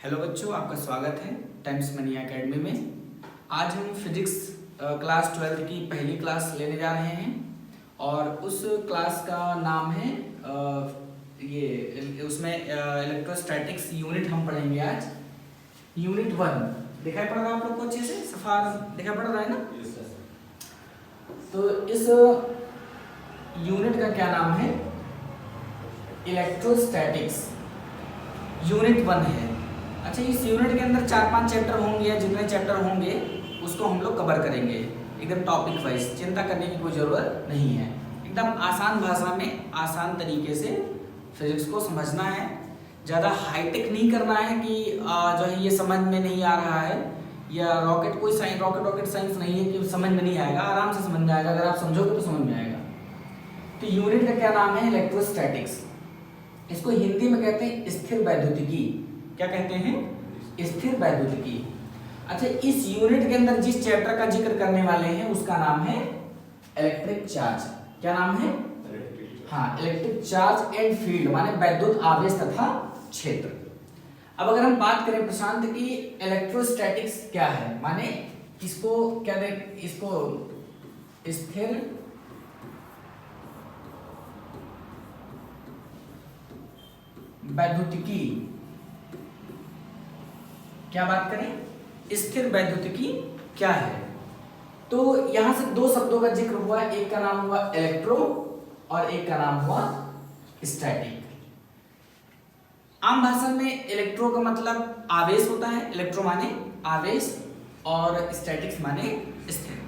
Hello बच्चों, आपका स्वागत है टाइम्स मनी एकेडमी में। आज हम फिजिक्स क्लास 12 की पहली क्लास लेने जा रहे हैं और उस क्लास का नाम है उसमें इलेक्ट्रोस्टैटिक्स यूनिट हम पढ़ेंगे आज। यूनिट 1 दिखाई पड़ रहा है आप लोग को अच्छे से, सफा दिखाई पड़ रहा है ना? तो इस यूनिट का क्या नाम है? इलेक्ट्रोस्टैटिक्स यूनिट 1 है। अच्छा, इस यूनिट के अंदर 4-5 चैप्टर होंगे या जितने चैप्टर होंगे उसको हम लोग कवर करेंगे एकदम टॉपिक वाइज। चिंता करने की कोई ज़रूरत नहीं है, एकदम आसान भाषा में आसान तरीके से फिजिक्स को समझना है। ज़्यादा हाईटेक नहीं करना है कि जो है ये समझ में नहीं आ रहा है, या रॉकेट साइंस नहीं है कि समझ में नहीं आएगा। आराम से समझ में आएगा, अगर आप समझोगे तो समझ में आएगा। तो यूनिट का क्या नाम है? इलेक्ट्रोस्टैटिक्स। इसको हिंदी में कहते हैं स्थिर वैद्युतिकी। क्या कहते हैं? स्थिर वैद्युतिकी। अच्छा, इस यूनिट के अंदर जिस चैप्टर का जिक्र करने वाले हैं उसका नाम है इलेक्ट्रिक चार्ज। क्या नाम है? हाँ, इलेक्ट्रिक चार्ज एंड फील्ड, माने वैद्युत आवेश तथा क्षेत्र। अब अगर हम बात करें प्रशांत की इलेक्ट्रोस्टैटिक्स क्या है, माने इसको क्या दें, इसको स्थिर वैद्युतिकी क्या बात करें? स्थिर वैद्युतिकी क्या है? तो यहां से दो शब्दों का जिक्र हुआ, एक का नाम हुआ इलेक्ट्रो और एक का नाम हुआ स्टैटिक। आम भाषा में इलेक्ट्रो का मतलब आवेश होता है, इलेक्ट्रो माने आवेश और स्टैटिक्स माने स्थिर।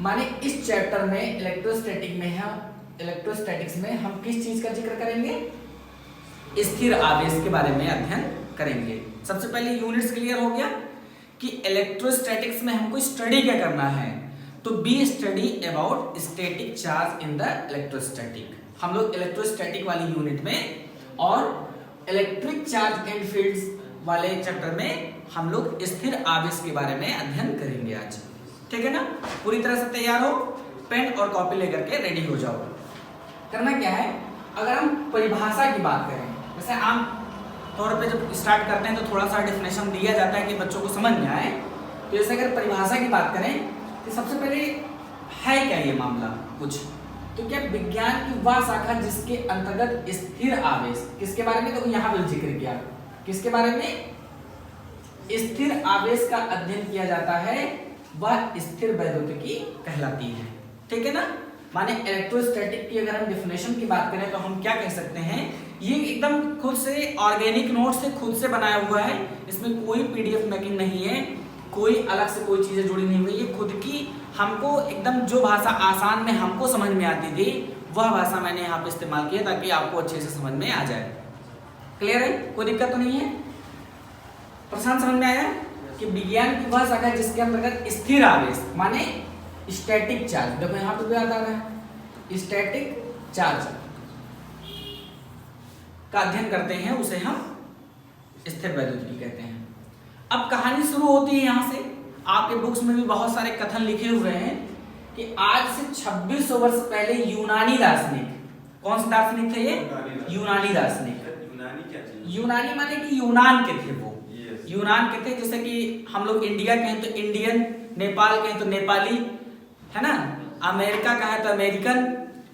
माने इस चैप्टर में इलेक्ट्रोस्टैटिक्स में हम किस चीज का जिक्र करेंगे? स्थिर आवेश के बारे में अध्ययन करेंगे। सबसे पहले यूनिट्स क्लियर हो गया कि इलेक्ट्रोस्टैटिक्स में हमको स्टडी क्या करना है। तो be study about static charge in the electrostatic. हम लोग इलेक्ट्रोस्टैटिक वाली यूनिट में और इलेक्ट्रिक चार्ज एंड फील्ड्स वाले चैप्टर में हम लोग स्थिर आवेश के बारे में अध्ययन करेंगे आज। ठीक है ना? पूरी तरह से तैयार हो, पेन और कॉपी लेकर के रेडी हो जाओ। करना क्या है, अगर हम परिभाषा की बात करें, वैसे आम तौर पे जब स्टार्ट करते हैं तो थोड़ा सा डेफिनेशन दिया जाता है कि बच्चों को समझ में आए। तो जैसे अगर परिभाषा की बात करें तो सबसे पहले है क्या ये मामला कुछ, तो क्या विज्ञान की वह शाखा जिसके अंतर्गत स्थिर आवेश, किसके बारे में? तो यहाँ पर जिक्र किया, किसके बारे में? स्थिर आवेश का अध्ययन किया जाता है, वह स्थिर वैद्युतिकी कहलाती है। ठीक है ना? माने इलेक्ट्रोस्टैटिक की अगर हम डेफिनेशन की बात करें तो हम क्या कह सकते हैं, ये एकदम खुद से ऑर्गेनिक नोट से खुद से बनाया हुआ है। इसमें कोई पीडीएफ मेकिंग नहीं है, कोई अलग से कोई चीजें जुड़ी नहीं हुई। ये खुद की हमको एकदम जो भाषा आसान में हमको समझ में आती थी वह भाषा मैंने यहाँ पे इस्तेमाल की है ताकि आपको अच्छे से समझ में आ जाए। क्लियर है? कोई दिक्कत तो नहीं है? प्रशांत, समझ में आया कि विज्ञान की वह शाखा जिसके अंतर्गत स्थिर आवेश माने स्टैटिक चार्ज, देखो यहाँ पे भी आता है स्टैटिक चार्ज का अध्ययन करते हैं, उसे हम स्थिर वैद्युतिकी कहते हैं। अब कहानी शुरू होती है यहाँ से। आपके बुक्स में भी बहुत सारे कथन लिखे हुए हैं कि आज से 2600 वर्ष पहले यूनानी दार्शनिक, कौन से दार्शनिक थे ये? यूनानी दार्शनिक। यूनानी माने कि यूनान के थे वो, यूनान के थे। जैसे कि हम लोग इंडिया के हैं तो इंडियन, नेपाल के हैं तो नेपाली, है ना? अमेरिका का है तो अमेरिकन।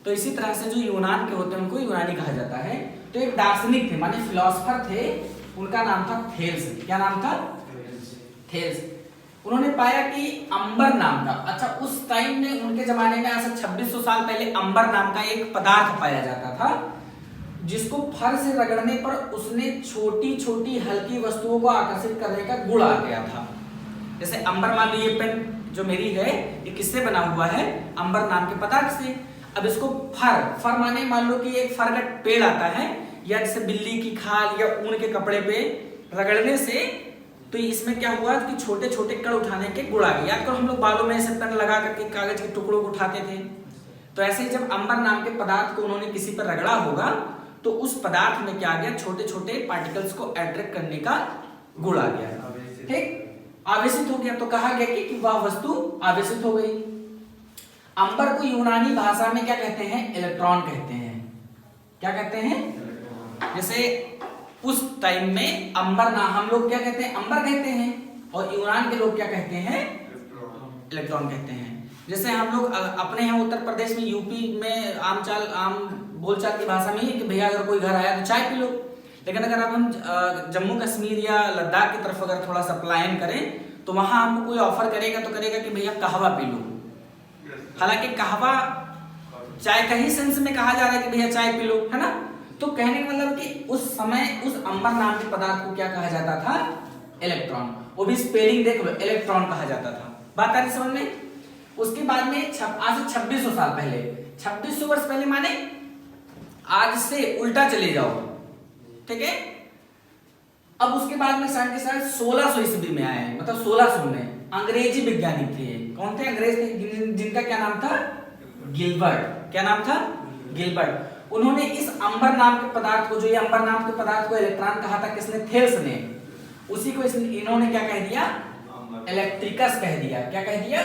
तो इसी तरह से जो यूनान के होते हैं उनको यूनानी कहा जाता है। तो एक दार्शनिक थे, माने फिलोसोफर थे, उनका नाम था थेल्स। क्या नाम था? थेल्स। उन्होंने पाया कि अंबर नाम का, अच्छा उस टाइम में उनके जमाने में आज से 2600 साल पहले अंबर नाम का एक पदार्थ पाया जाता था जिसको फर से रगड़ने पर उसने छोटी छोटी हल्की वस्तुओं को आकर्षित करने का गुण आ गया था। जैसे अंबर, मान लो ये पेन जो मेरी है ये किससे बना हुआ है? अंबर नाम के पदार्थ से। अब इसको फर माने मान लो कि एक फर का पेड़ आता है, या जैसे बिल्ली की खाल या ऊन के कपड़े पे रगड़ने से तो इसमें क्या हुआ कि छोटे छोटे कण उठाने के गुण आ गए। याद करो हम लोग बालों में ऐसे पेन लगा करके कागज के टुकड़ों को उठाते थे। तो ऐसे ही जब अंबर नाम के पदार्थ को उन्होंने किसी पर रगड़ा होगा तो उस पदार्थ में क्या आ गया? छोटे छोटे पार्टिकल्स को अट्रैक्ट करने का गुण आ गया। ठीक, आवेशित हो गया। तो कहा गया कि वह वस्तु आवेशित हो गई। अंबर को यूनानी भाषा में क्या कहते हैं? इलेक्ट्रॉन कहते हैं। क्या कहते हैं? जैसे उस टाइम में अंबर ना हम लोग क्या कहते हैं, अंबर कहते हैं, और यूनान के लोग क्या कहते हैं, इलेक्ट्रॉन कहते हैं। जैसे हम लोग अपने यहाँ उत्तर प्रदेश में, यूपी में आम बोलचाल की भाषा में ही कि भैया अगर कोई घर आया तो चाय पी लो, लेकिन अगर अब हम जम्मू कश्मीर या लद्दाख की तरफ अगर थोड़ा सा पलायन करें तो वहां हमको कोई ऑफर करेगा तो करेगा कि भैया कहवा पी लो। हालांकि कहवा चाय का ही सेंस में कहा जा रहा है कि भैया चाय पी लो, है ना। तो कहने का मतलब कि उस समय उस अंबर नाम के पदार्थ को क्या कहा जाता था, इलेक्ट्रॉन। वो भी स्पेलिंग देख लो, इलेक्ट्रॉन कहा जाता था। बात आ रही समझ में। उसके बाद में आज से 2600 साल पहले, 2600 वर्ष पहले माने आज से उल्टा चले जाओ, ठीक है। अब उसके बाद में साइंटिस्ट 1600 ईस्वी में आए, मतलब 1600 में अंग्रेजी वैज्ञानिक थे। कौन थे अंग्रेज थे, जिनका क्या नाम था, गिलबर्ट। क्या नाम था, गिलबर्ट। उन्होंने इस अंबर नाम के पदार्थ को, जो ये अंबर नाम के पदार्थ को इलेक्ट्रॉन कहा था किसने, थेल्स ने, उसी को इन्होंने क्या कह दिया, इलेक्ट्रिकस कह दिया। क्या कह दिया,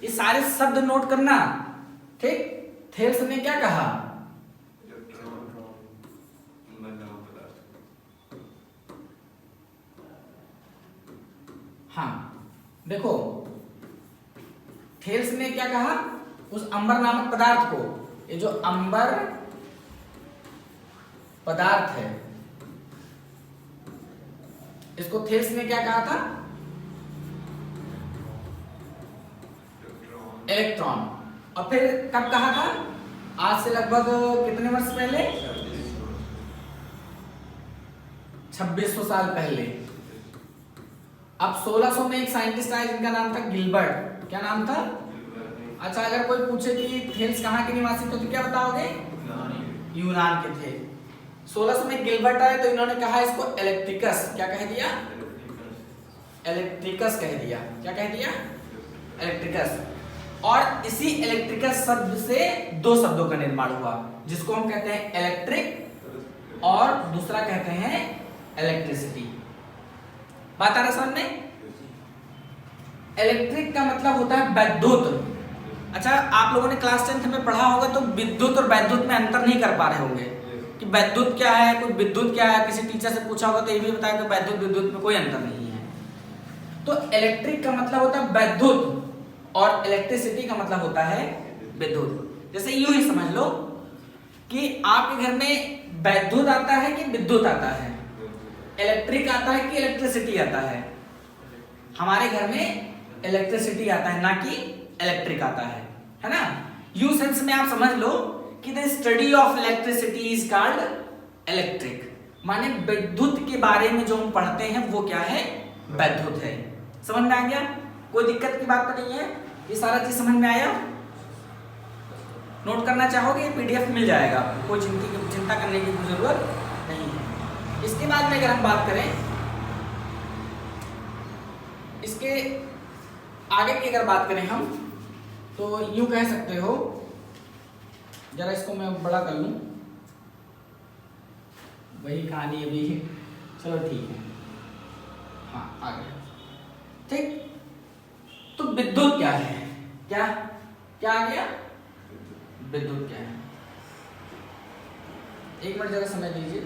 ये सारे शब्द नोट करना, ठीक। थेल्स ने क्या कहा, हाँ देखो, थेल्स ने क्या कहा, उस अंबर नामक पदार्थ को, ये जो अंबर पदार्थ है इसको थेल्स ने क्या कहा था, इलेक्ट्रॉन। और फिर कब कहा था, आज से लगभग कितने वर्ष पहले, 2600 साल पहले। अब 1600 में एक साइंटिस्ट आया जिनका नाम था गिलबर्ट। क्या नाम था, अच्छा अगर कोई पूछे कि थेल्स कहाँ के निवासी थे तो क्या बताओगे, यूनान के थे। 1600 में गिलबर्ट आए तो इन्होंने कहा इसको इलेक्ट्रिकस। क्या कह दिया, इलेक्ट्रिकस कह दिया। क्या कह दिया, इलेक्ट्रिकस। और इसी इलेक्ट्रिकस शब्द से दो शब्दों का निर्माण हुआ, जिसको हम कहते हैं इलेक्ट्रिक और दूसरा कहते हैं इलेक्ट्रिसिटी। बात आ रहा समझ में। इलेक्ट्रिक का मतलब होता है वैद्युत। अच्छा आप लोगों ने क्लास 10th में पढ़ा होगा तो विद्युत और वैद्युत में अंतर नहीं कर पा रहे होंगे कि वैद्युत क्या है, कोई विद्युत क्या है। किसी टीचर से पूछा होगा तो ये भी बताया कि वैद्युत विद्युत में कोई अंतर नहीं है। तो इलेक्ट्रिक का मतलब होता है वैद्युत और इलेक्ट्रिसिटी का मतलब होता है विद्युत। जैसे यूं ही समझ लो कि आपके घर में वैद्युत आता है कि विद्युत आता है, इलेक्ट्रिक आता है कि इलेक्ट्रिसिटी आता है। हमारे घर में इलेक्ट्रिसिटी आता है ना कि इलेक्ट्रिक आता है ना। यू सेंस में आप समझ लो कि the study of electricity is called electric. माने विद्युत के बारे में जो हम पढ़ते हैं वो क्या है, वैद्युत है। समझ में आ गया, कोई दिक्कत की बात तो नहीं है, ये सारा चीज समझ में आया। नोट करना चाहोगे पीडीएफ मिल जाएगा, कोई चिंता करने की जरूरत नहीं है। इसके बाद में अगर हम बात करें, इसके आगे की अगर बात करें हम तो यूं कह सकते हो, जरा इसको मैं बड़ा कर लूं, वही कहानी अभी, चलो ठीक है, हाँ आ गया, ठीक। तो विद्युत क्या है, क्या क्या आ गया, विद्युत क्या है। एक मिनट जरा समय दीजिए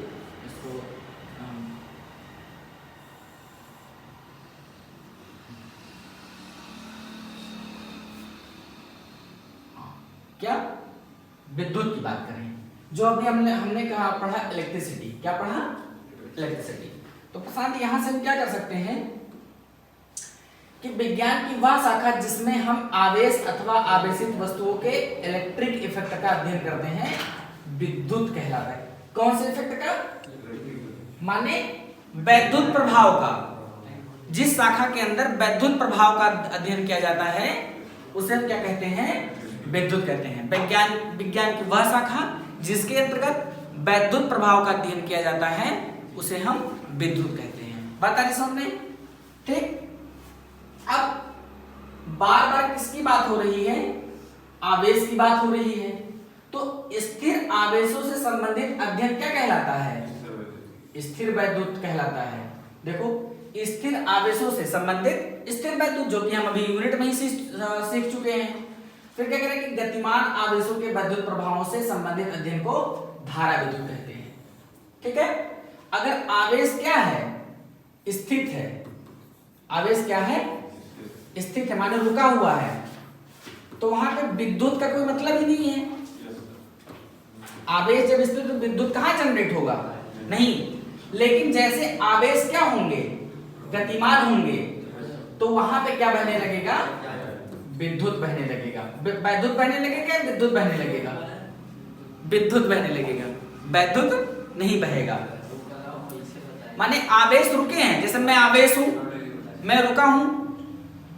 इसको। क्या विद्युत की बात करें, जो अभी हमने कहा पढ़ा इलेक्ट्रिसिटी। क्या पढ़ा, इलेक्ट्रिसिटी। तो प्रशांत यहां से हम क्या कर सकते हैं कि विज्ञान की वह शाखा जिसमें हम आवेश अथवा आवेशित वस्तुओं के इलेक्ट्रिक इफेक्ट का अध्ययन करते हैं विद्युत कहलाता है। कौन से इफेक्ट का, माने वैद्युत प्रभाव का। जिस शाखा के अंदर वैद्युत प्रभाव का अध्ययन किया जाता है उसे हम क्या कहते हैं, विद्युत कहते हैं। विज्ञान की वह शाखा जिसके अंतर्गत वैद्युत प्रभाव का अध्ययन किया जाता है उसे हम विद्युत कहते हैं। बात आ रही समझ में, ठीक। अब बार बार किसकी बात हो रही है, आवेश की बात हो रही है। तो स्थिर आवेशों से संबंधित अध्ययन क्या कहलाता है, स्थिर वैद्युत कहलाता है। देखो स्थिर आवेशों से संबंधित स्थिर वैद्युत, जो कि हम अभी यूनिट में ही सीख चुके हैं। फिर क्या करें कि गतिमान आवेशों के वैद्युत प्रभावों से संबंधित अध्ययन को धारा विद्युत कहते हैं, ठीक है। अगर आवेश क्या है, स्थित है, आवेश क्या है, स्थित है माने रुका हुआ है, तो वहां पे विद्युत का कोई मतलब ही नहीं है। आवेश जब स्थित तो विद्युत कहां जनरेट होगा, नहीं। लेकिन जैसे आवेश क्या होंगे, गतिमान होंगे, तो वहां पे क्या बहने लगेगा, विद्युत बहने लगेगा। वैद्युत बहने लगेगा, विद्युत बहने लगेगा, विद्युत बहने लगेगा, वैद्युत नहीं बहेगा। माने आवेश रुके हैं, जैसे मैं आवेश हूं, मैं रुका हूं,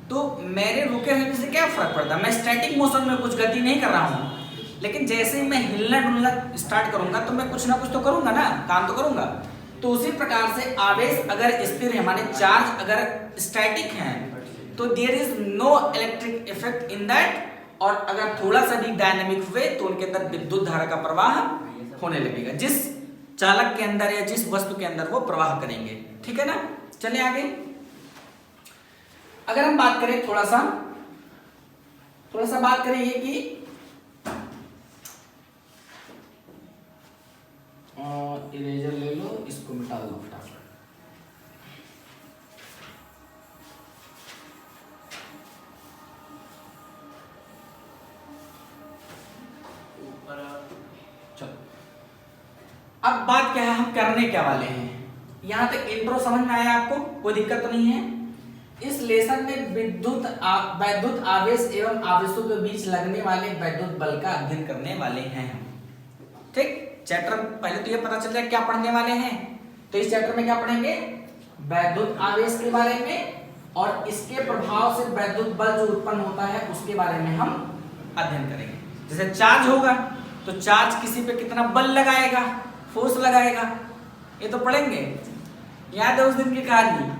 तो मेरे रुके रहने से क्या फर्क पड़ता है, मैं स्टैटिक मोशन में कुछ गति नहीं कर रहा हूं। लेकिन जैसे ही मैं हिलना डुलना स्टार्ट करूंगा तो मैं कुछ ना कुछ तो करूंगा ना, काम तो करूंगा। तो उसी प्रकार से आवेश अगर स्थिर है माने चार्ज अगर स्टैटिक है तो there is no electric effect in that, और अगर थोड़ा सा भी डायनेमिक हुए तो उनके अंदर विद्युत धारा का प्रवाह होने लगेगा, जिस चालक के अंदर या जिस वस्तु के अंदर वो प्रवाह करेंगे। ठीक है ना, चलिए आगे। अगर हम बात करें थोड़ा सा बात करें ये कि इरेजर ले लो, इसको मिटा दो फटाफट। चलो अब बात क्या है, हम करने क्या वाले हैं। यहां तक इंट्रो समझ में आया आपको, कोई दिक्कत तो नहीं है। इस लेसन में वैद्युत आवेश एवं आवेशों के बीच लगने वाले वैद्युत बल का अध्ययन करने वाले हैं हम। ठीक, चैप्टर पहले तो ये पता चल जाए क्या पढ़ने वाले हैं। तो इस चैप्टर में क्या पढ़ेंगे, वैद्युत आवेश के बारे में, और इसके प्रभाव से वैद्युत बल जो उत्पन्न होता है उसके बारे में हम अध्ययन करेंगे। जैसे चार्ज होगा तो चार्ज किसी पे कितना बल लगाएगा, फोर्स लगाएगा, ये तो पढ़ेंगे। याद है उस दिन की कहानी,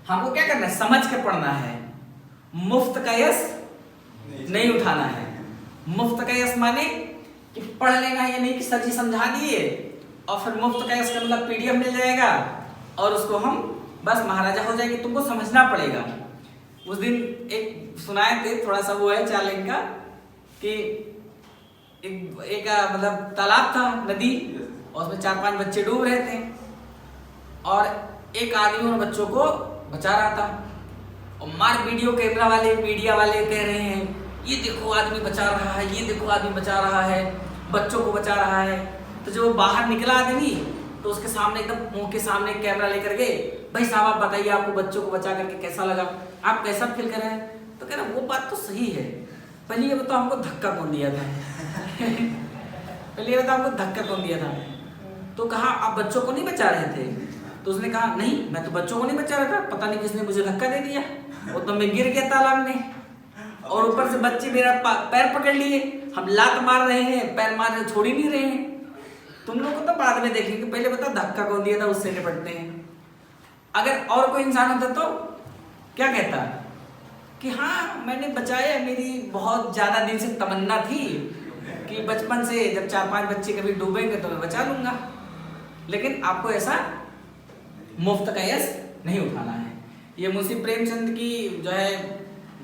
हमको क्या करना है, समझ के पढ़ना है। मुफ्त का यश नहीं उठाना है। मुफ्त का यश माने कि पढ़ लेना, ये नहीं कि सर जी समझा दिए और फिर मुफ्त का यश का मतलब पीडीएफ मिल जाएगा और उसको हम बस महाराजा हो जाएंगे। तुमको समझना पड़ेगा। उस दिन एक सुनाए थे, थोड़ा सा वो है चैलेंज का, कि एक मतलब तालाब था, नदी, और उसमें 4-5 बच्चे डूब रहे थे और एक आदमी उन बच्चों को बचा रहा था। और मार वीडियो कैमरा वाले, मीडिया वाले कह रहे हैं ये देखो आदमी बचा रहा है, ये देखो आदमी बचा रहा है, बच्चों को बचा रहा है। तो जब वो बाहर निकला आदमी तो उसके सामने एकदम मुंह के सामने कैमरा लेकर गए, भाई साहब आप बताइए आपको बच्चों को बचा करके कैसा लगा, आप कैसा फील कर रहे हैं। तो कह रहे वो बात तो सही है, पहले ये बताओ हमको धक्का कौन दिया था पहले ये बताओ हमको धक्का कौन दिया था। तो कहा आप बच्चों को नहीं बचा रहे थे। तो उसने कहा नहीं, मैं तो बच्चों को नहीं बचा रहा था, पता नहीं किसने मुझे धक्का दे दिया, वो तो मैं गिर गया तालाब में, और ऊपर से बच्चे मेरा पैर पकड़ लिए, हम लात मार रहे हैं, पैर मार रहे, छोड़ ही नहीं रहे हैं। तुम लोग को तो बाद में देखेंगे, पहले बता धक्का कौन दिया था, उससे निपटते हैं। अगर और कोई इंसान होता तो क्या कहता कि हाँ मैंने बचाया, मेरी बहुत ज्यादा दिन से तमन्ना थी कि बचपन से जब 4-5 बच्चे कभी डूबेंगे तो मैं बचा लूंगा। लेकिन आपको ऐसा मुफ्त का यश नहीं उठाना है। ये मुंशी प्रेमचंद की जो है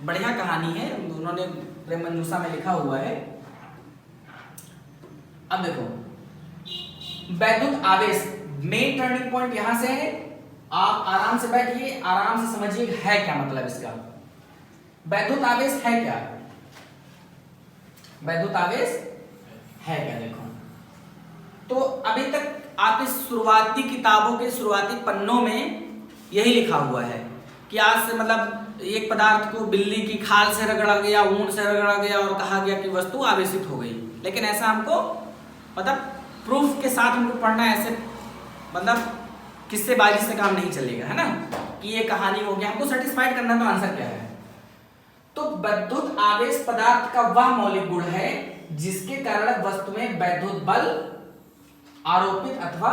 बढ़िया कहानी है, उन्होंने प्रेम मंजूषा में लिखा हुआ है। अब देखो वैद्युत आवेश, मेन टर्निंग पॉइंट यहां से है। आप आराम से बैठिए, आराम से समझिए है क्या मतलब इसका। वैद्युत आवेश है क्या, वैद्युत आवेश है क्या, देखो। तो अभी तक आप इस शुरुआती किताबों के शुरुआती पन्नों में यही लिखा हुआ है कि आज से मतलब एक पदार्थ को बिल्ली की खाल से रगड़ा गया, ऊन से रगड़ा गया और कहा गया कि वस्तु आवेशित हो गई। लेकिन ऐसा हमको मतलब प्रूफ के साथ हमको पढ़ना, ऐसे मतलब किस्सेबाजी से काम नहीं चलेगा, है ना, कि ये कहानी हो गया। हमको सेटिस्फाइड करना तो आंसर क्या है। तो वैद्युत आवेश पदार्थ का वह मौलिक गुण है जिसके कारण वस्तु में वैद्युत बल आरोपित अथवा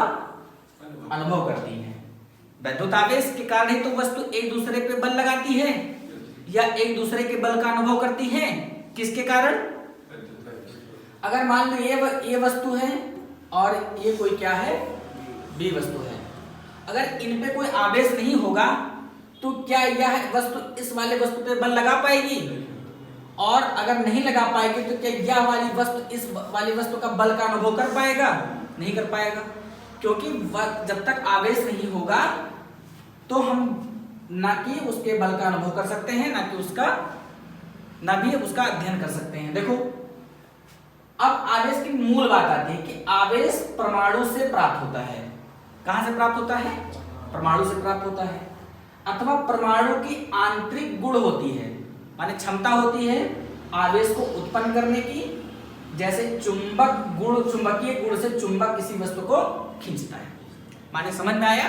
अनुभव करती है। वैद्युत आवेश के कारण ही तो वस्तु एक दूसरे पे बल लगाती है या एक दूसरे के बल का अनुभव करती है। किसके कारण, अगर मान लो ये वस्तु है और ये कोई क्या है, बी वस्तु है, अगर इन पे कोई आवेश नहीं होगा तो क्या यह वस्तु इस वाले वस्तु पे बल लगा पाएगी, और अगर नहीं लगा पाएगी तो क्या यह वाली वस्तु इस वाली वस्तु का बल का अनुभव कर पाएगा, नहीं कर पाएगा। क्योंकि जब तक आवेश नहीं होगा तो हम ना कि उसके बल का अनुभव कर सकते हैं, ना भी उसका अध्ययन कर सकते हैं। देखो अब आवेश की मूल बात आती है कि आवेश परमाणु से प्राप्त होता है। कहां से प्राप्त होता है? परमाणु से प्राप्त होता है, अथवा परमाणु की आंतरिक गुण होती है, माने क्षमता होती है आवेश को उत्पन्न करने की। जैसे चुंबकीय गुण से चुंबक किसी वस्तु को खींचता है। माने समझ में आया?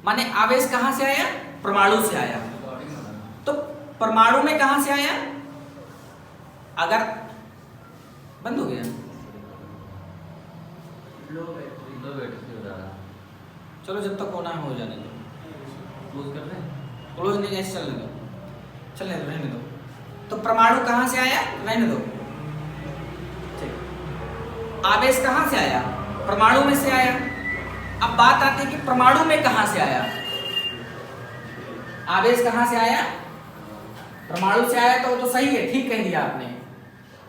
माने आवेश कहां से आया? परमाणु से आया। तो परमाणु में कहां से आया? अगर बंद हो गया, चलो जब तक होना है हो जाने दो। क्लोज कर दें? क्लोज नहीं, ऐसे चलने दो, रहने दो। तो परमाणु कहां से आया? रहने दो। ठीक, आवेश कहां से आया? परमाणु में से आया। अब बात आती है कि परमाणु में कहां से आया? आवेश कहां से आया? परमाणु से आया तो सही है, ठीक कह दिया आपने।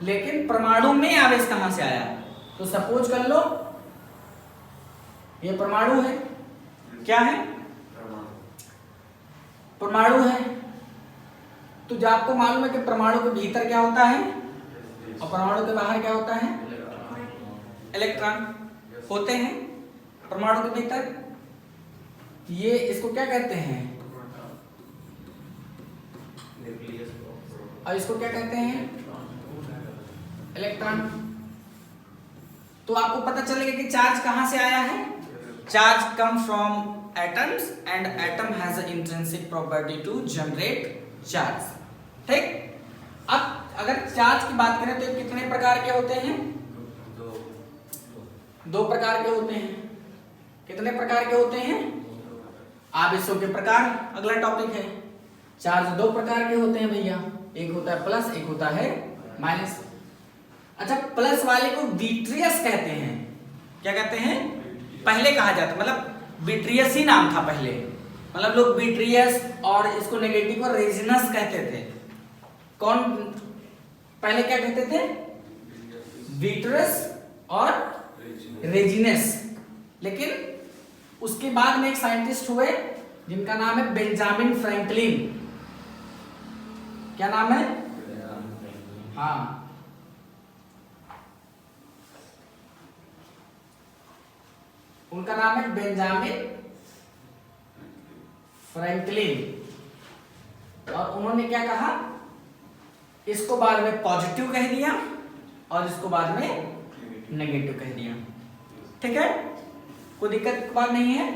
लेकिन परमाणु में आवेश कहां से आया? तो सपोज कर लो ये परमाणु है। क्या है? परमाणु है। तो जो आपको मालूम है कि परमाणु के भीतर क्या होता है और परमाणु के बाहर क्या होता है? इलेक्ट्रॉन होते हैं परमाणु के भीतर। ये इसको क्या कहते हैं? और इसको क्या कहते हैं? इलेक्ट्रॉन। तो आपको पता चलेगा कि चार्ज कहां से आया है? Charge come from atoms and atom has a intrinsic property to generate charge. ठीक, अब अगर चार्ज की बात करें तो कितने प्रकार के होते हैं? दो प्रकार के होते हैं। कितने प्रकार के होते हैं? आवेशों के प्रकार अगला टॉपिक है। चार्ज दो प्रकार के होते हैं भैया, एक होता है प्लस, एक होता है माइनस। अच्छा, प्लस वाले को विट्रियस कहते हैं। क्या कहते हैं? पहले कहा जाता, मतलब विट्रियस ही नाम था पहले, मतलब लोग विट्रियस और इसको नेगेटिव को रेजिनस कहते थे। कौन पहले क्या कहते थे? विट्रियस और रेजिनस। लेकिन उसके बाद में एक साइंटिस्ट हुए जिनका नाम है बेंजामिन फ्रैंकलिन। क्या नाम है? हाँ, उनका नाम है बेंजामिन फ्रैंकलिन। और उन्होंने क्या कहा? इसको बाद में पॉजिटिव कह दिया और इसको बाद में नेगेटिव कह दिया। ठीक है, कोई दिक्कत की बात नहीं है।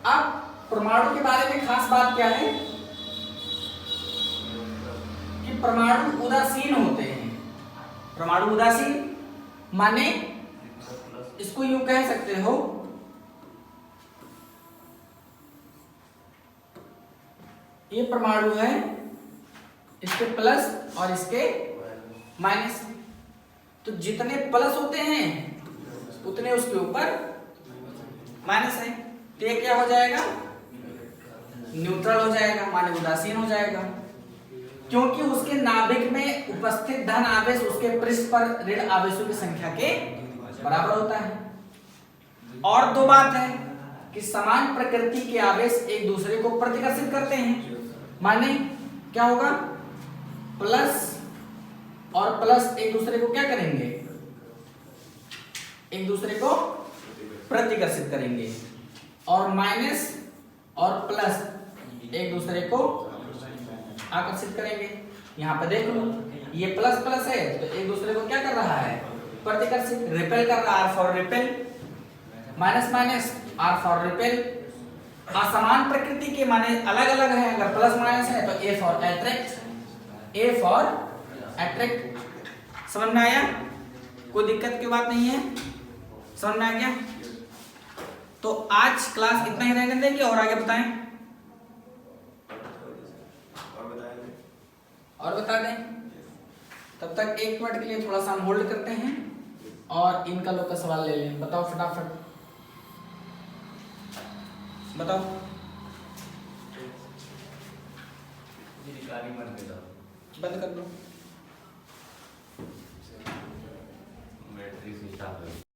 अब परमाणु के बारे में खास बात क्या है कि परमाणु उदासीन होते हैं। परमाणु उदासीन माने इसको यूं कह सकते हो, ये परमाणु है, इसके प्लस और इसके माइनस। तो जितने प्लस होते हैं उतने उसके ऊपर माइनस है। तो ये क्या हो जाएगा? न्यूट्रल हो जाएगा, माने उदासीन हो जाएगा, क्योंकि उसके नाभिक में उपस्थित धन आवेश उसके पृष्ठ पर ऋण आवेशों की संख्या के बराबर होता है। और दो बात है कि समान प्रकृति के आवेश एक दूसरे को प्रतिकर्षित करते हैं। माने क्या होगा? प्लस और प्लस एक दूसरे को क्या करेंगे? एक दूसरे को प्रतिकर्षित करेंगे। और माइनस और प्लस एक दूसरे को आकर्षित करेंगे। यहां पर देख लो, ये प्लस प्लस है तो एक दूसरे को क्या कर रहा है? प्रतिकर्षित, रिपेल कर रहा है। R for repel, minus minus, R for repel. असमान प्रकृति के माने अलग अलग है, अगर प्लस माइनस है तो A for attract, A for attract. समझ में आया? कोई दिक्कत की बात नहीं है, समझ में आ गया? तो आज क्लास इतना ही रहने देंगे और आगे बताएं? और बता दें? तब तक एक मिनट के लिए थोड़ा सा हम होल्ड करते हैं और इनका लोग का सवाल ले लें। बताओ फटाफट, बताओ। बंद कर दो।